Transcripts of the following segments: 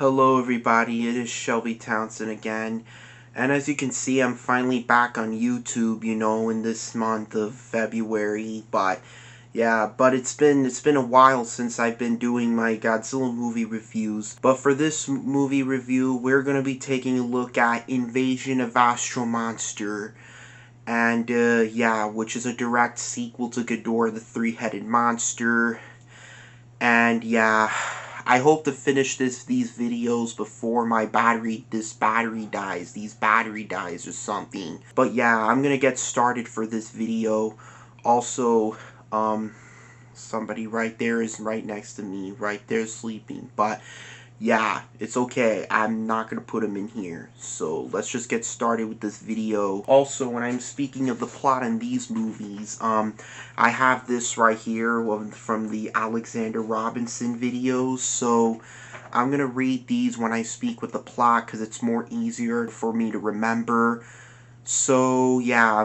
Hello everybody, it is Shelby Townsend again, and as you can see I'm finally back on YouTube, in this month of February, but it's been a while since I've been doing my Godzilla movie reviews, but for this movie review we're going to be taking a look at Invasion of Astro Monster, and which is a direct sequel to Ghidorah the Three-Headed Monster, and I hope to finish these videos before this battery dies or something. But I'm gonna get started for this video. Also, somebody right there is right next to me, right there sleeping. But it's okay. I'm not going to put him in here. So let's just get started with this video. Also, when I'm speaking of the plot in these movies, I have this right here from the Alexander Robinson videos. So I'm going to read these when I speak with the plot because it's more easier for me to remember. So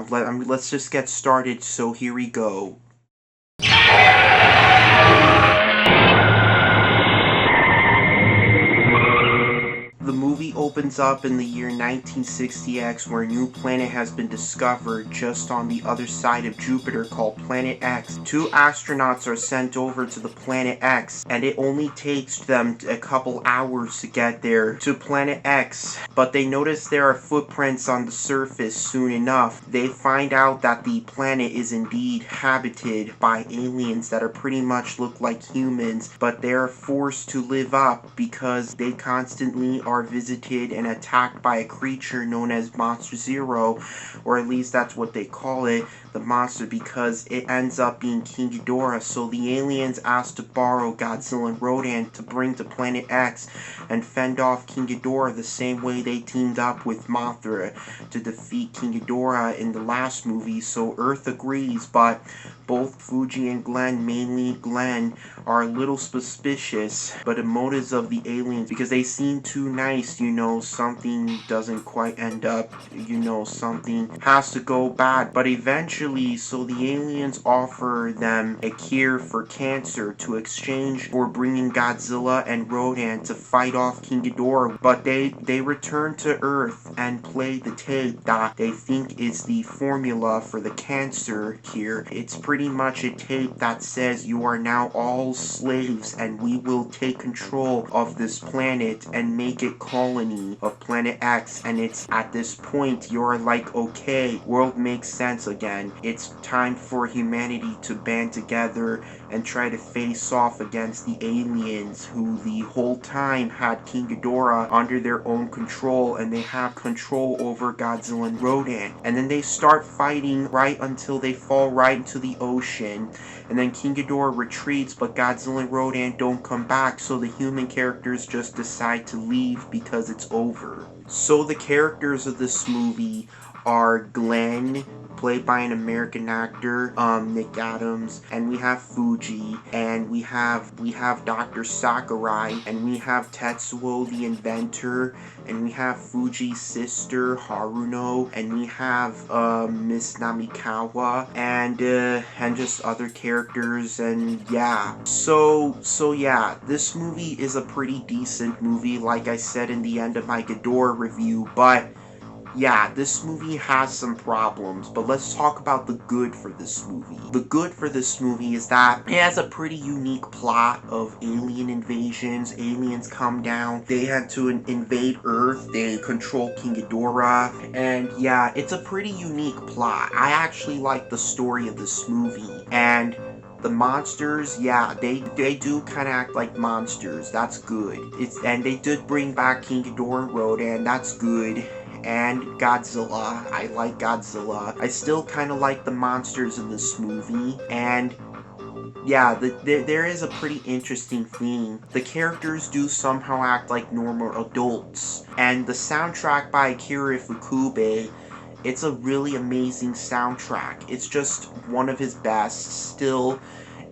let's just get started. So here we go. The movie opens up in the year 1960X, where a new planet has been discovered just on the other side of Jupiter called Planet X. Two astronauts are sent over to the Planet X, and it only takes them a couple hours to get there to Planet X. But they notice there are footprints on the surface soon enough. They find out that the planet is indeed habited by aliens that are pretty much look like humans, but they are forced to live up because they constantly are visited and attacked by a creature known as Monster Zero, or at least that's what they call it, the monster, because it ends up being King Ghidorah. So the aliens ask to borrow Godzilla and Rodan to bring to Planet X and fend off King Ghidorah the same way they teamed up with Mothra to defeat King Ghidorah in the last movie. So Earth agrees, but both Fuji and Glenn, mainly Glenn, are a little suspicious but the motives of the aliens, because they seem too nice, something doesn't quite end up, something has to go bad. But eventually, so the aliens offer them a cure for cancer to exchange for bringing Godzilla and Rodan to fight off King Ghidorah. But they return to Earth and play the tape that they think is the formula for the cancer cure. It's pretty much a tape that says you are now all slaves and we will take control of this planet and make it colony of Planet X. And it's at this point you're like, okay, world makes sense again. It's time for humanity to band together and try to face off against the aliens who the whole time had King Ghidorah under their own control, and they have control over Godzilla and Rodan. And then they start fighting right until they fall right into the ocean, and then King Ghidorah retreats, but Godzilla and Rodan don't come back, so the human characters just decide to leave because it's over. So the characters of this movie are Glenn, played by an American actor, Nick Adams, and we have Fuji, and we have Dr. Sakurai, and we have Tetsuo the inventor, and we have Fuji's sister Haruno, and we have Miss Namikawa, and just other characters, and this movie is a pretty decent movie, like I said in the end of my Ghidorah review, but this movie has some problems, but let's talk about the good for this movie. The good for this movie is that it has a pretty unique plot of alien invasions. Aliens come down, they had to invade Earth, they control King Ghidorah, and it's a pretty unique plot. I actually like the story of this movie, and the monsters, they do kind of act like monsters. That's good. And they did bring back King Ghidorah and Rodan. That's good. And Godzilla. I like Godzilla. I still kind of like the monsters in this movie. And there is a pretty interesting theme. The characters do somehow act like normal adults. And the soundtrack by Akira Ifukube, it's a really amazing soundtrack. It's just one of his best. Still,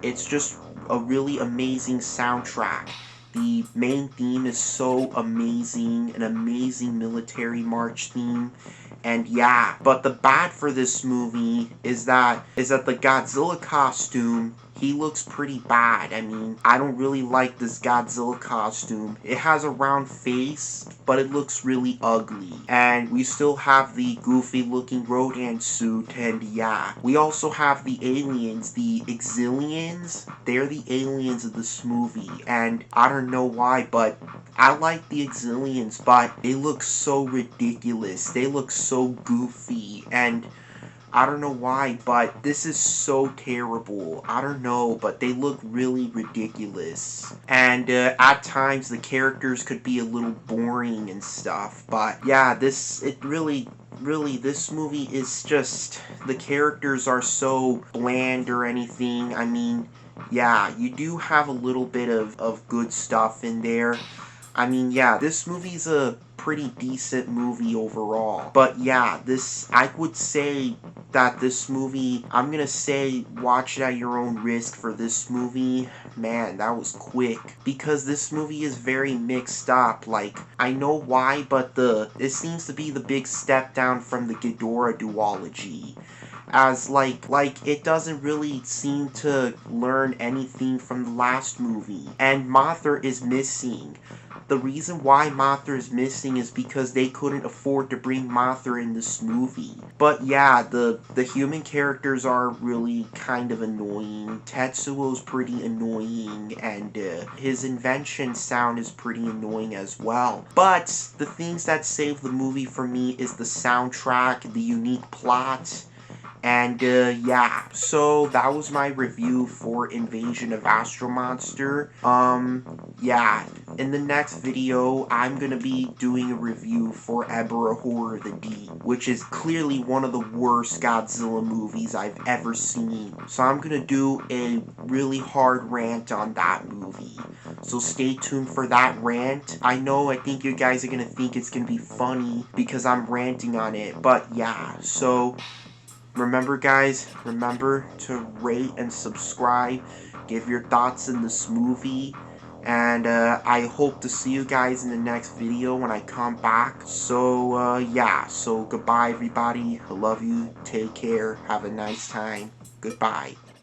it's just a really amazing soundtrack. The main theme is so amazing, an amazing military march theme. And but the bad for this movie is that the Godzilla costume he looks pretty bad. I mean, I don't really like this Godzilla costume. It has a round face, but it looks really ugly. And we still have the goofy looking Rodan suit, and yeah. We also have the aliens, the Exilians. They're the aliens of this movie, and I don't know why, but I like the Exilians, but they look so ridiculous. They look so goofy, and I don't know why, but this is so terrible. I don't know, but they look really ridiculous. And at times the characters could be a little boring and stuff. But yeah, this movie is just, the characters are so bland or anything. I mean, yeah, you do have a little bit of good stuff in there. I mean, yeah, this movie's a pretty decent movie overall. But yeah, I would say that this movie, I'm gonna say watch it at your own risk for this movie. Man, that was quick. Because this movie is very mixed up. Like, I know why, but it seems to be the big step down from the Ghidorah duology. As like it doesn't really seem to learn anything from the last movie. And Mothra is missing. The reason why Mothra is missing is because they couldn't afford to bring Mothra in this movie. But yeah, the human characters are really kind of annoying. Tetsuo's pretty annoying, and his invention sound is pretty annoying as well. But the things that save the movie for me is the soundtrack, the unique plot, and yeah, so that was my review for Invasion of Astro Monster. Yeah, in the next video, I'm gonna be doing a review for Ebera Horror the Deep, which is clearly one of the worst Godzilla movies I've ever seen. So I'm gonna do a really hard rant on that movie. So stay tuned for that rant. I think you guys are gonna think it's gonna be funny because I'm ranting on it, but yeah, so remember, guys, remember to rate and subscribe, give your thoughts in this movie, and I hope to see you guys in the next video when I come back. So yeah, so goodbye everybody, I love you, take care, have a nice time, goodbye.